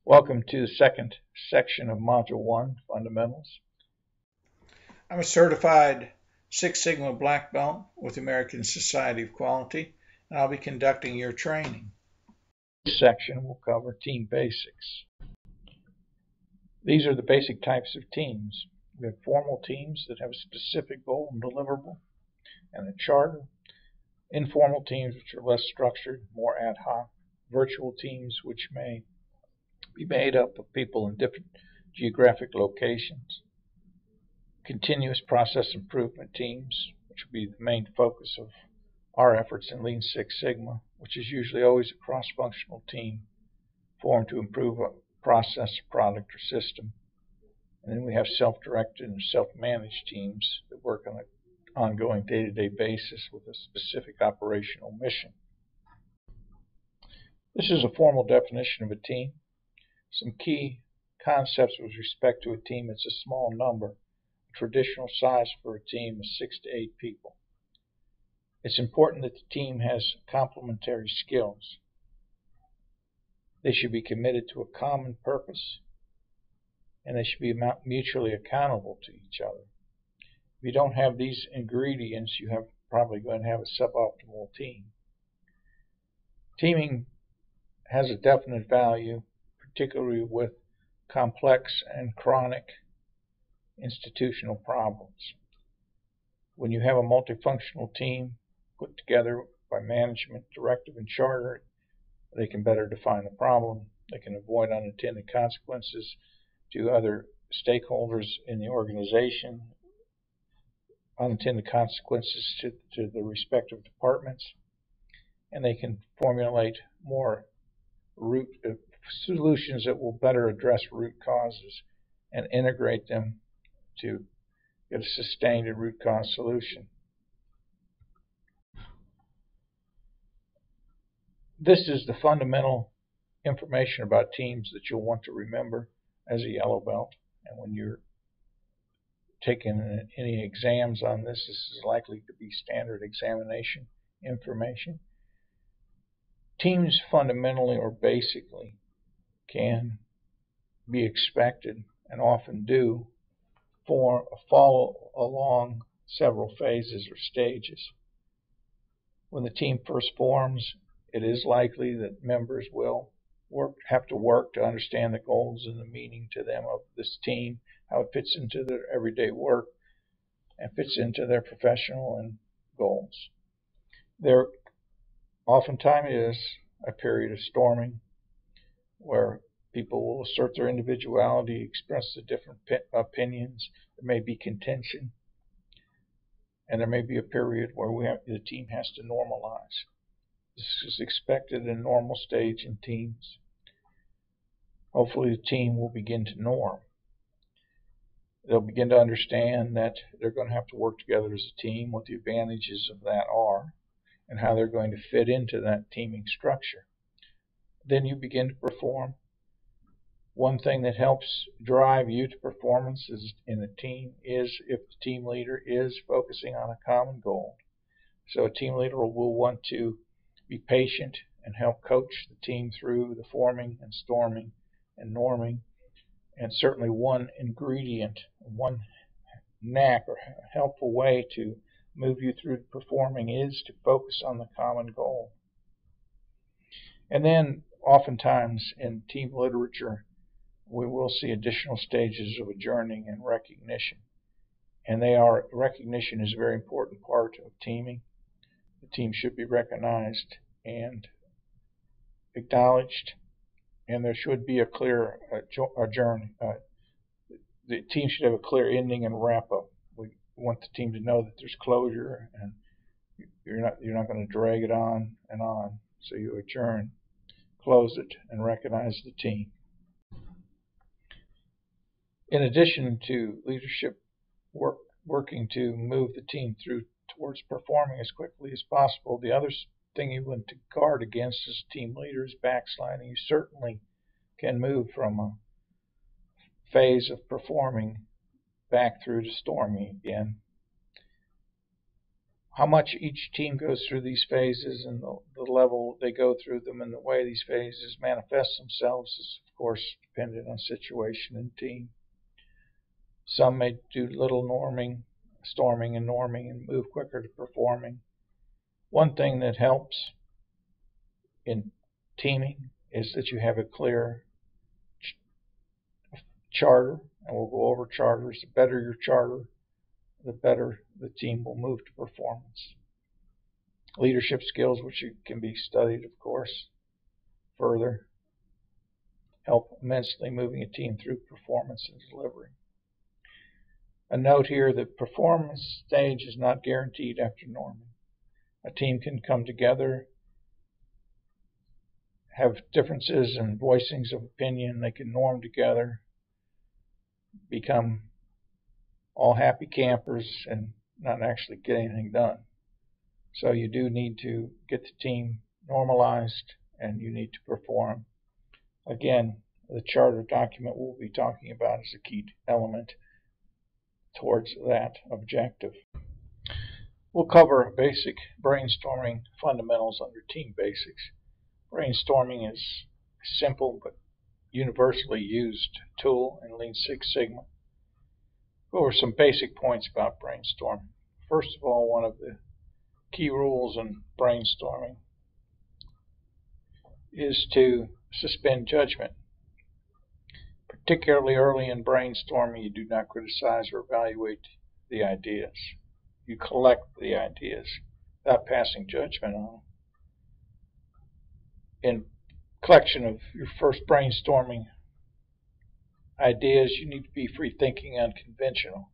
Welcome to the second section of Module 1, Fundamentals. I'm a certified Six Sigma Black Belt with the American Society of Quality, and I'll be conducting your training. This section will cover team basics. These are the basic types of teams. We have formal teams that have a specific goal and deliverable and a charter. Informal teams which are less structured, more ad hoc. Virtual teams which may be made up of people in different geographic locations. Continuous process improvement teams, which will be the main focus of our efforts in Lean Six Sigma, which is usually always a cross-functional team formed to improve a process, product, or system. And then we have self-directed and self-managed teams that work on an ongoing day-to-day basis with a specific operational mission. This is a formal definition of a team. Some key concepts with respect to a team: it's a small number. A traditional size for a team is 6 to 8 people. It's important that the team has complementary skills. They should be committed to a common purpose, and they should be mutually accountable to each other. If you don't have these ingredients, you have probably going to have a suboptimal team. Teaming has a definite value, particularly with complex and chronic institutional problems. When you have a multifunctional team put together by management, directive, and charter, they can better define the problem. They can avoid unintended consequences to other stakeholders in the organization, unintended consequences to the respective departments, and they can formulate more solutions that will better address root causes and integrate them to get a sustained and root cause solution. This is the fundamental information about teams that you'll want to remember as a yellow belt. And when you're taking any exams on this, this is likely to be standard examination information. Teams fundamentally or basically can be expected, and often do, follow along several phases or stages. When the team first forms, it is likely that members will have to work to understand the goals and the meaning to them of this team, how it fits into their everyday work and fits into their professional and goals. There oftentimes is a period of storming where people will assert their individuality, express the different opinions. There may be contention, and there may be a period where the team has to normalize. This is expected in a normal stage in teams. Hopefully the team will begin to norm. They'll begin to understand that they're going to have to work together as a team, what the advantages of that are, and how they're going to fit into that teaming structure. Then you begin to perform. One thing that helps drive you to performance in a team is if the team leader is focusing on a common goal. So a team leader will want to be patient and help coach the team through the forming and storming and norming. And certainly one ingredient, one knack or helpful way to move you through performing is to focus on the common goal. And then oftentimes in team literature, we will see additional stages of adjourning and recognition. And recognition is a very important part of teaming. The team should be recognized and acknowledged, and there should be a clear adjourn. The team should have a clear ending and wrap up. We want the team to know that there's closure, and you're not going to drag it on and on. So you adjourn, close it, and recognize the team. In addition to leadership working to move the team towards performing as quickly as possible, the other thing you want to guard against as team leaders backsliding. You certainly can move from a phase of performing back through to storming again. how much each team goes through these phases and the level they go through them and the way these phases manifest themselves is, of course, dependent on situation and team. Some may do little storming and norming, and move quicker to performing. One thing that helps in teaming is that you have a clear charter, and we'll go over charters. The better your charter, the better the team will move to performance. Leadership skills, which can be studied, of course, further, help immensely moving a team through performance and delivery. A note here, the performance stage is not guaranteed after norming. A team can come together, have differences and voicings of opinion. They can norm together, become all happy campers, and not actually get anything done. So you do need to get the team normalized, and you need to perform. Again, the charter document we'll be talking about is a key element towards that objective. We'll cover basic brainstorming fundamentals under team basics. Brainstorming is a simple but universally used tool in Lean Six Sigma. Go over some basic points about brainstorming. First of all, one of the key rules in brainstorming is to suspend judgment. Particularly early in brainstorming, you do not criticize or evaluate the ideas. You collect the ideas without passing judgment on them. In collection of your first brainstorming ideas, you need to be free-thinking and unconventional.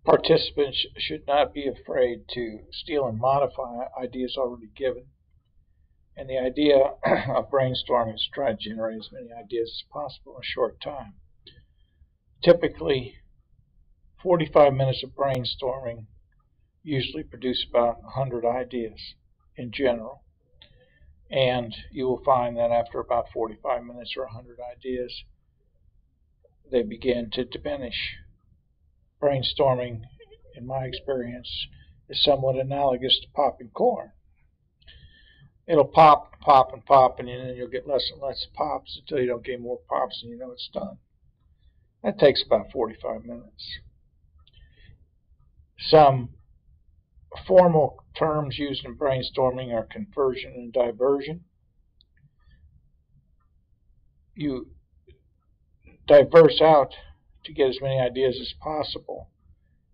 Participants should not be afraid to steal and modify ideas already given. And the idea of brainstorming is to try to generate as many ideas as possible in a short time. Typically, 45 minutes of brainstorming usually produce about 100 ideas in general. And you will find that after about 45 minutes or 100 ideas, they begin to diminish. Brainstorming, in my experience, is somewhat analogous to popping corn. It'll pop, pop, and pop, and then you'll get less and less pops until you don't get more pops and you know it's done. That takes about 45 minutes. Some formal terms used in brainstorming are conversion and diversion. You diverse out to get as many ideas as possible.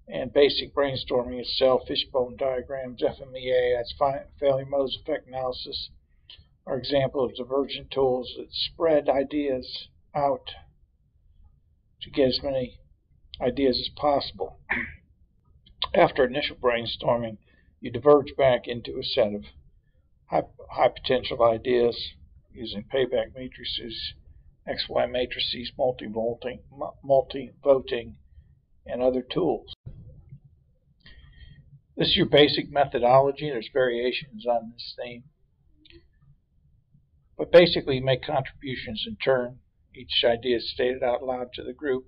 And basic brainstorming itself, fishbone diagrams, FMEA, that's failure modes, effect analysis, are examples of divergent tools that spread ideas out to get as many ideas as possible. After initial brainstorming, you diverge back into a set of high potential ideas using payback matrices, XY matrices, multi-voting, and other tools. This is your basic methodology. There's variations on this theme. But basically, you make contributions in turn. Each idea is stated out loud to the group.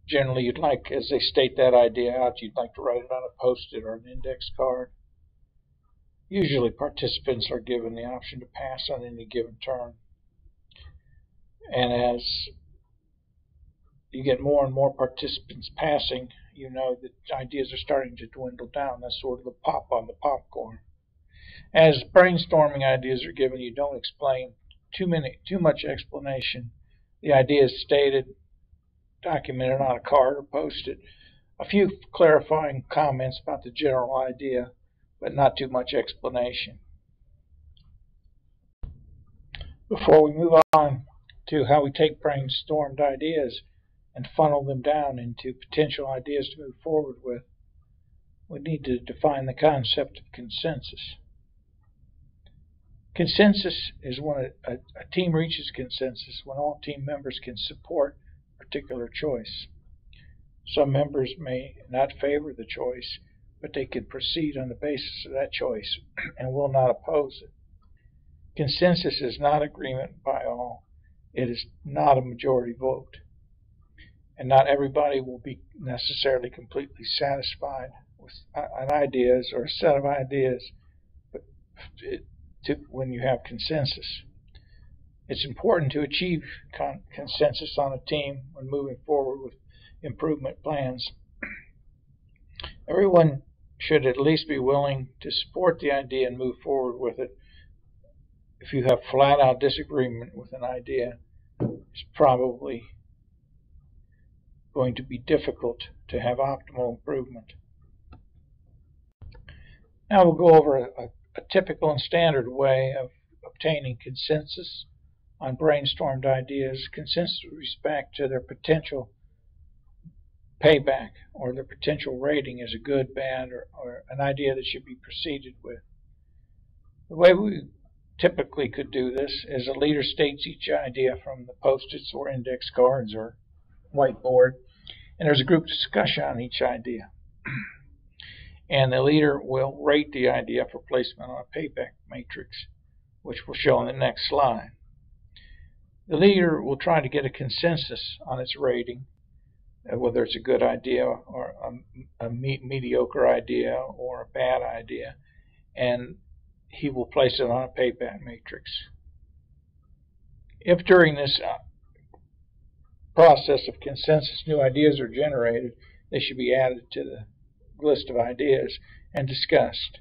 Generally, you'd like, as they state that idea out, you'd like to write it on a post-it or an index card. Usually, participants are given the option to pass on any given turn. And as you get more and more participants passing, you know that ideas are starting to dwindle down. That's sort of the pop on the popcorn. As brainstorming ideas are given, you don't explain too much explanation. The idea is stated, documented on a card or posted. A few clarifying comments about the general idea, but not too much explanation. Before we move on to how we take brainstormed ideas and funnel them down into potential ideas to move forward with, we need to define the concept of consensus. Consensus is when a team reaches consensus when all team members can support a particular choice. Some members may not favor the choice, but they can proceed on the basis of that choice and will not oppose it. Consensus is not agreement by all. It is not a majority vote. And not everybody will be necessarily completely satisfied with an ideas or a set of ideas, but when you have consensus. It's important to achieve consensus on a team when moving forward with improvement plans. Everyone should at least be willing to support the idea and move forward with it. If you have flat-out disagreement with an idea, it's probably going to be difficult to have optimal improvement. Now we'll go over a typical and standard way of obtaining consensus on brainstormed ideas, consensus with respect to their potential payback or their potential rating as a good, bad, or an idea that should be proceeded with. The way we typically could do this is a leader states each idea from the post-its or index cards or whiteboard, and there's a group discussion on each idea. And the leader will rate the idea for placement on a payback matrix, which we'll show on the next slide. The leader will try to get a consensus on its rating, whether it's a good idea or a mediocre idea or a bad idea, and he will place it on a payback matrix. If during this process of consensus new ideas are generated, they should be added to the list of ideas and discussed.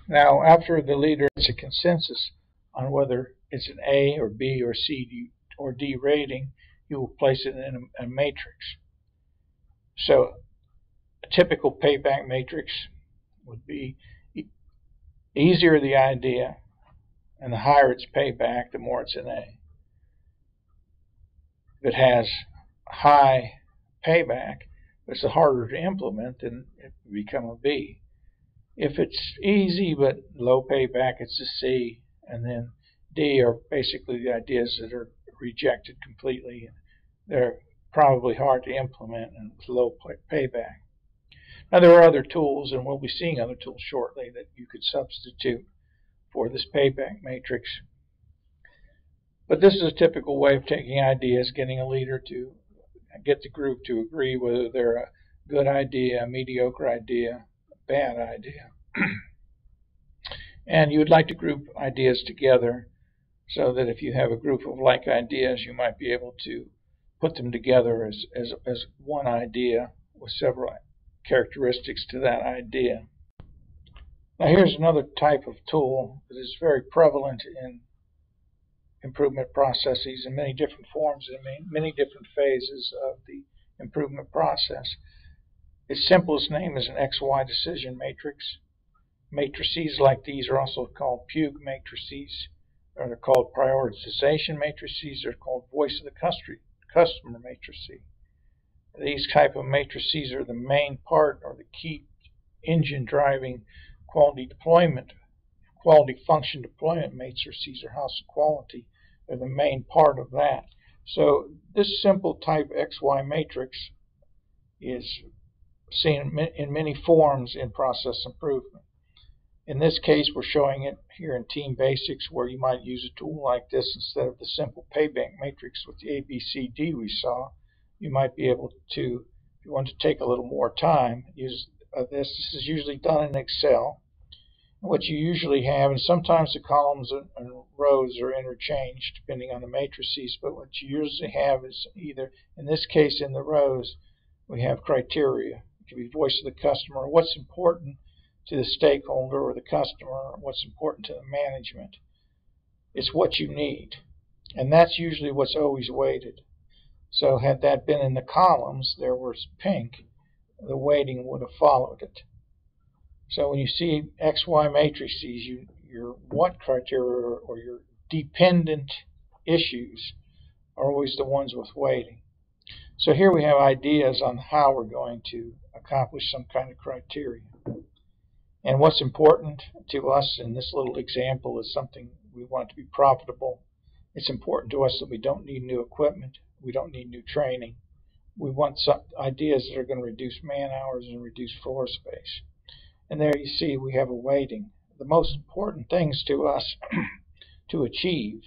Now, after the leader gets a consensus on whether it's an A or B or C or D rating, he will place it in a matrix. So a typical payback matrix would be easier the idea, and the higher its payback, the more it's an A. If it has high payback, but it's harder to implement, then it will become a B. If it's easy but low payback, it's a C, and then D are basically the ideas that are rejected completely. They're probably hard to implement and with low payback. Now there are other tools, and we'll be seeing other tools shortly, that you could substitute for this payback matrix. But this is a typical way of taking ideas, getting a leader to get the group to agree whether they're a good idea, a mediocre idea, a bad idea. And you would like to group ideas together so that if you have a group of like ideas, you might be able to put them together as one idea with several characteristics to that idea. Now here's another type of tool that is very prevalent in improvement processes in many different forms and many different phases of the improvement process. Its simplest name is an XY decision matrix. Matrices like these are also called Pugue matrices, or they're called prioritization matrices, they're called voice of the customer matrices. These type of matrices are the main part or the key engine driving quality deployment, quality function deployment matrices, or house of quality. They're the main part of that. So this simple type XY matrix is seen in many forms in process improvement. In this case, we're showing it here in Team Basics, where you might use a tool like this instead of the simple payback matrix with the ABCD we saw. You might be able to, if you want to take a little more time, use this. This is usually done in Excel. What you usually have, and sometimes the columns and rows are interchanged depending on the matrices, but what you usually have is either, in this case in the rows, we have criteria. It can be voice of the customer, what's important to the stakeholder or the customer, or what's important to the management. It's what you need, and that's usually what's always weighted. So had that been in the columns, there was pink, the weighting would have followed it. So when you see XY matrices, your what criteria or your dependent issues are always the ones with weighting. So here we have ideas on how we're going to accomplish some kind of criteria. And what's important to us in this little example is something we want to be profitable. It's important to us that we don't need new equipment. We don't need new training. We want some ideas that are going to reduce man hours and reduce floor space. And there you see we have a weighting. The most important things to us to achieve,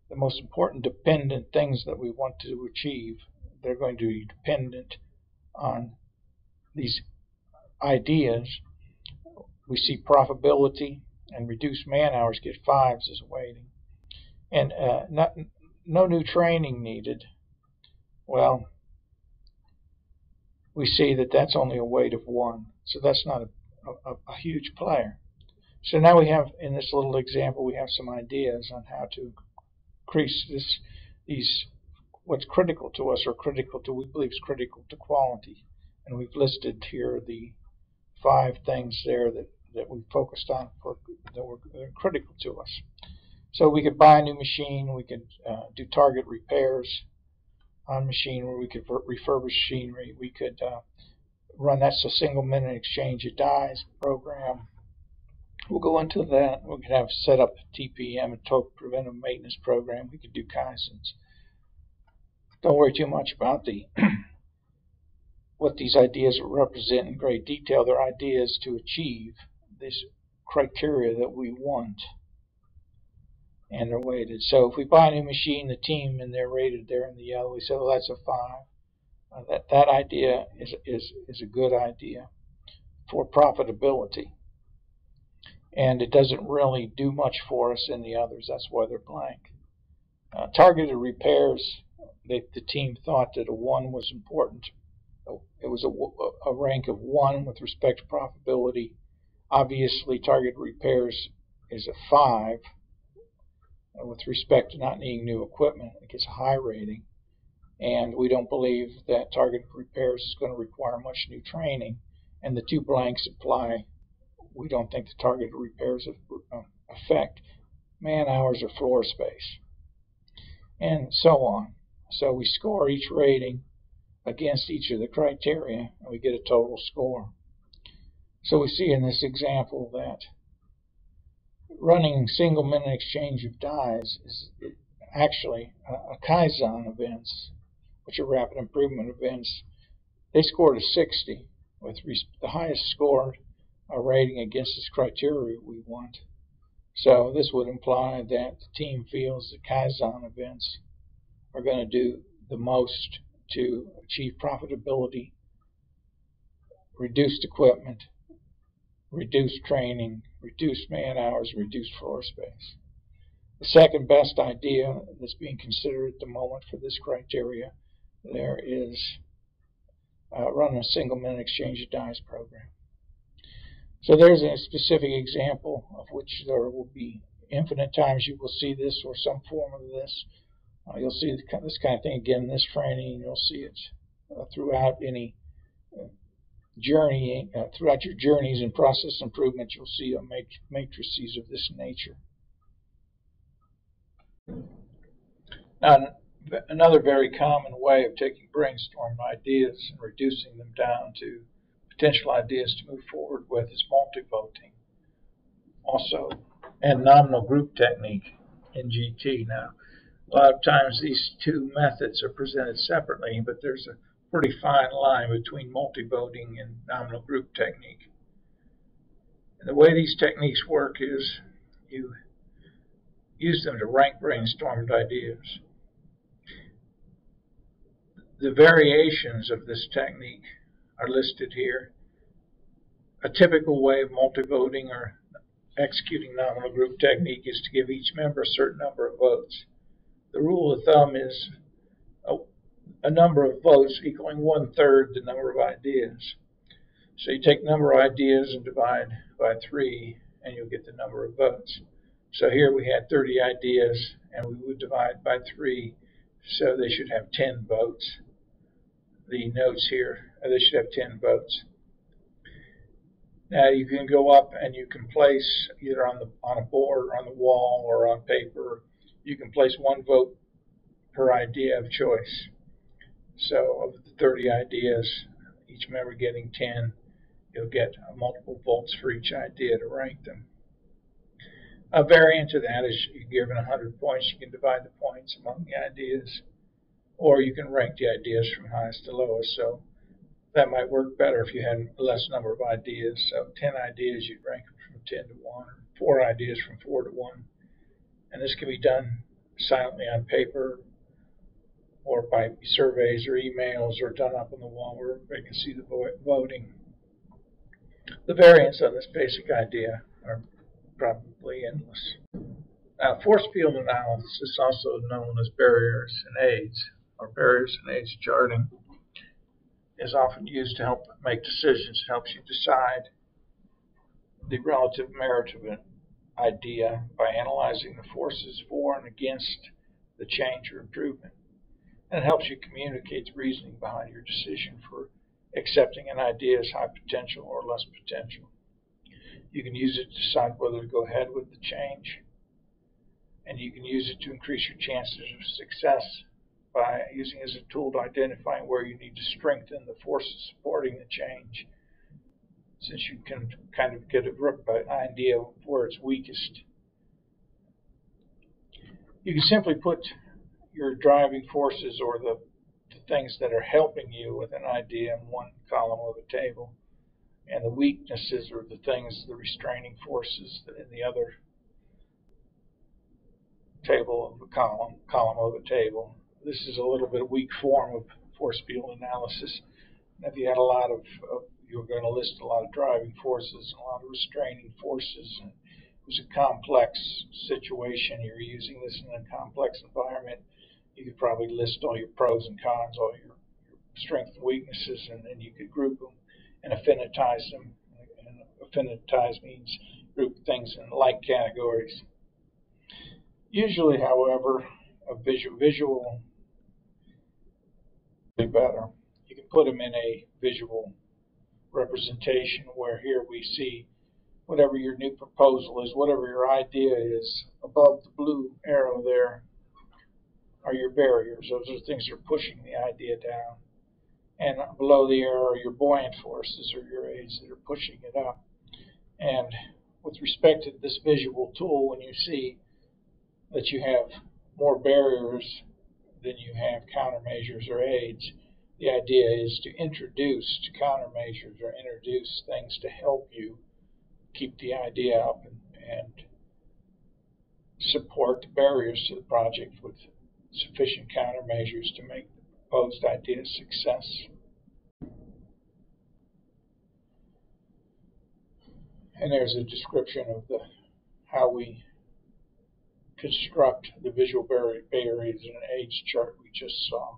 the most important dependent things that we want to achieve, they're going to be dependent on these ideas, we see profitability and reduced man hours get 5s as a weighting. And no new training needed. Well, we see that that's only a weight of 1. So that's not a huge player. So now we have, in this little example, we have some ideas on how to increase these what's critical to us, or we believe is critical to quality. And we've listed here the 5 things there that we focused on that were critical to us. So we could buy a new machine, we could do target repairs on machinery, we could refurbish machinery, we could run that's a single minute exchange of dies program. We'll go into that. We could have set up TPM, a total preventive maintenance program. We could do Kaizens. Don't worry too much about what these ideas represent in great detail. They're ideas to achieve this criteria that we want, and they're weighted. So if we buy a new machine, the team, and they're rated there in the yellow, we say, well, that's a 5. That idea is a good idea for profitability, and it doesn't really do much for us in the others. That's why they're blank. Targeted repairs, the team thought that a 1 was important. It was a rank of 1 with respect to profitability. Obviously, targeted repairs is a 5 with respect to not needing new equipment. It gets a high rating. And we don't believe that targeted repairs is going to require much new training. And the 2 blanks apply. We don't think the targeted repairs affect man hours or floor space, and so on. So we score each rating against each of the criteria, and we get a total score. So we see in this example that running single minute exchange of dies is actually a Kaizen events, which are rapid improvement events. They scored a 60 with the highest score rating against this criteria we want. So this would imply that the team feels that Kaizen events are going to do the most to achieve profitability, reduced equipment, reduced training, reduced man hours, reduced floor space. The second best idea that's being considered at the moment for this criteria there is running a single minute exchange of dies program. So there's a specific example of which there will be infinite times you will see this or some form of this. You'll see this kind of thing again in this training. You'll see it throughout any journey, throughout your journeys in process improvement. You'll see matrices of this nature. Now, another very common way of taking brainstorm ideas and reducing them down to potential ideas to move forward with is multi-voting, also, and nominal group technique in GT. Now, a lot of times these 2 methods are presented separately, but there's a pretty fine line between multi-voting and nominal group technique. And the way these techniques work is you use them to rank brainstormed ideas. The variations of this technique are listed here. A typical way of multi-voting or executing nominal group technique is to give each member a certain number of votes. The rule of thumb is a number of votes equaling 1/3 the number of ideas. So you take the number of ideas and divide by 3, and you'll get the number of votes. So here we had 30 ideas, and we would divide by 3, so they should have 10 votes. The notes here, they should have 10 votes. Now you can go up and you can place either on a board, or on the wall, or on paper. You can place 1 vote per idea of choice. So of the 30 ideas, each member getting 10, you'll get multiple votes for each idea to rank them. A variant of that is you're given 100 points. You can divide the points among the ideas, or you can rank the ideas from highest to lowest. So that might work better if you had a less number of ideas. So 10 ideas, you'd rank them from 10 to 1, or 4 ideas from 4 to 1. And this can be done silently on paper, or by surveys or emails, or done up on the wall where everybody can see the voting. The variants on this basic idea are probably endless. Now, force field analysis, also known as barriers and aids, or barriers and aids charting, is often used to help make decisions. It helps you decide the relative merit of an idea by analyzing the forces for and against the change or improvement. And it helps you communicate the reasoning behind your decision for accepting an idea as high potential or less potential. You can use it to decide whether to go ahead with the change, and you can use it to increase your chances of success by using it as a tool to identify where you need to strengthen the forces supporting the change, since you can kind of get an idea of where it's weakest. You can simply put your driving forces or the things that are helping you with an idea in one column of a table, and the weaknesses or the things, the restraining forces, in the other table of a column of a table. This is a little bit weak form of force field analysis. If you had you're going to list a lot of driving forces, a lot of restraining forces, and it was a complex situation. You're using this in a complex environment. You could probably list all your pros and cons, all your strengths and weaknesses, and then you could group them and affinitize them. And affinitize means group things in like categories. Usually, however, a visual is better. You can put them in a visual representation where here we see whatever your new proposal is, whatever your idea is. Above the blue arrow there are your barriers. Those are things that are pushing the idea down. And below the arrow are your buoyant forces, or your aids that are pushing it up. And with respect to this visual tool, when you see that you have more barriers than you have countermeasures or aids, the idea is to introduce countermeasures or introduce things to help you keep the idea up and support the barriers to the project with sufficient countermeasures to make the proposed idea a success. And there's a description of how we construct the visual barriers in an aids chart we just saw.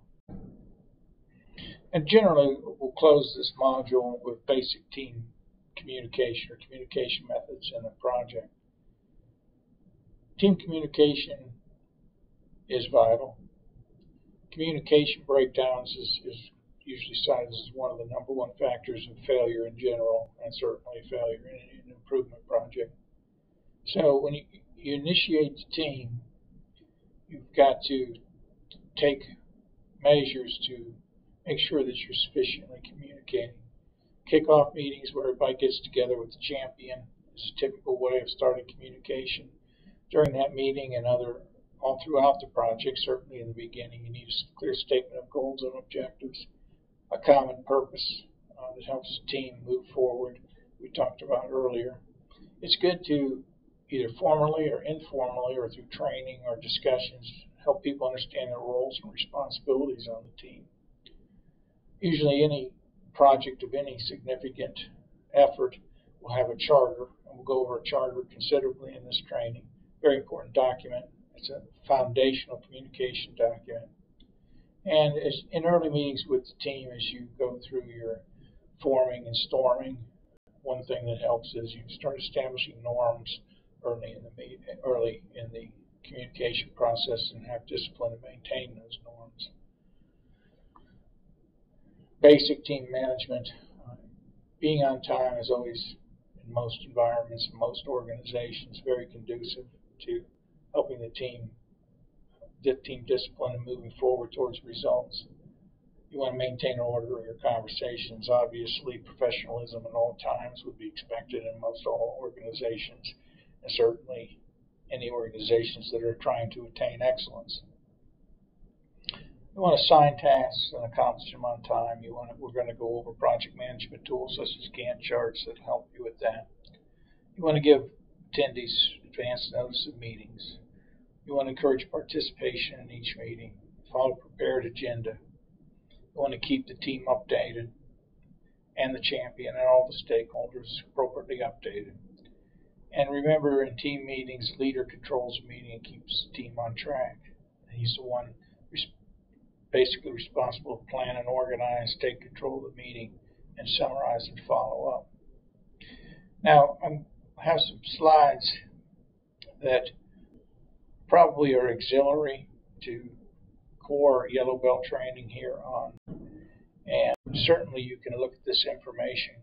And generally, we'll close this module with basic team communication or communication methods in a project. Team communication is vital. Communication breakdowns is usually cited as one of the number one factors of failure in general, and certainly failure in an improvement project. So when you initiate the team, you've got to take measures to make sure that you're sufficiently communicating. Kickoff meetings where everybody gets together with the champion is a typical way of starting communication. During that meeting and all throughout the project, certainly in the beginning, you need a clear statement of goals and objectives, a common purpose that helps the team move forward, we talked about earlier. It's good to either formally or informally or through training or discussions help people understand their roles and responsibilities on the team. Usually any project of any significant effort will have a charter, and we'll go over a charter considerably in this training. Very important document. It's a foundational communication document. And in early meetings with the team, as you go through your forming and storming, one thing that helps is you start establishing norms early in the communication process and have discipline to maintain those norms. Basic team management. Being on time is always, in most environments, in most organizations, very conducive to helping the team discipline and moving forward towards results. You want to maintain order in your conversations. Obviously, professionalism at all times would be expected in most all organizations, and certainly any organizations that are trying to attain excellence. You want to assign tasks and accomplish them on time. We're going to go over project management tools such as Gantt charts that help you with that. You want to give attendees advance notice of meetings. You want to encourage participation in each meeting. Follow a prepared agenda. You want to keep the team updated. and the champion and all the stakeholders appropriately updated. And remember, in team meetings, the leader controls the meeting and keeps the team on track. He's the one basically responsible to plan and organize, take control of the meeting, and summarize and follow up. Now, I have some slides that probably are auxiliary to core yellow belt training here on. And certainly you can look at this information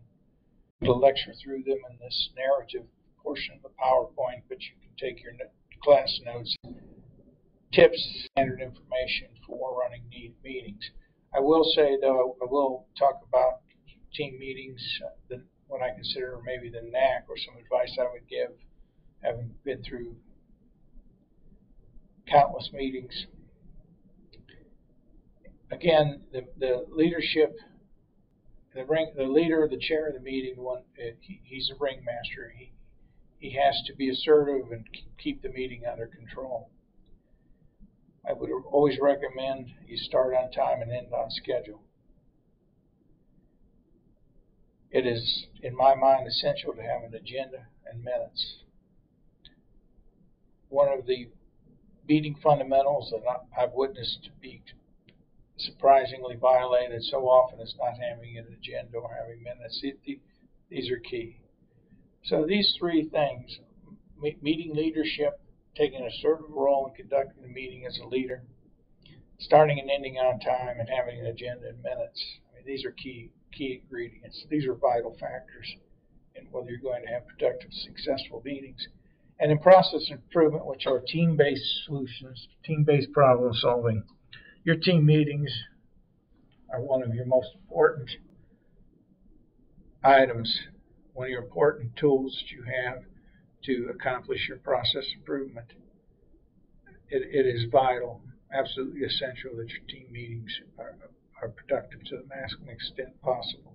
to lecture through them in this narrative portion of the PowerPoint, but you can take your class notes, tips, standard information for running meetings. I will say, though, I will talk about team meetings, what I consider maybe the knack or some advice I would give, having been through countless meetings. Again, the leadership, the leader, the chair of the meeting, he's a ringmaster. He has to be assertive and keep the meeting under control. I would always recommend you start on time and end on schedule. It is, in my mind, essential to have an agenda and minutes. One of the meeting fundamentals that I've witnessed be surprisingly violated so often is not having an agenda or having minutes. These are key. So these three things, meeting leadership, taking an assertive role in conducting the meeting as a leader, starting and ending on time, and having an agenda and minutes. I mean, these are key ingredients. These are vital factors in whether you're going to have productive, successful meetings. And in process improvement, which are team-based solutions, team-based problem solving, your team meetings are one of your most important items, one of your important tools that you have to accomplish your process improvement. It is vital, absolutely essential that your team meetings are productive to the maximum extent possible.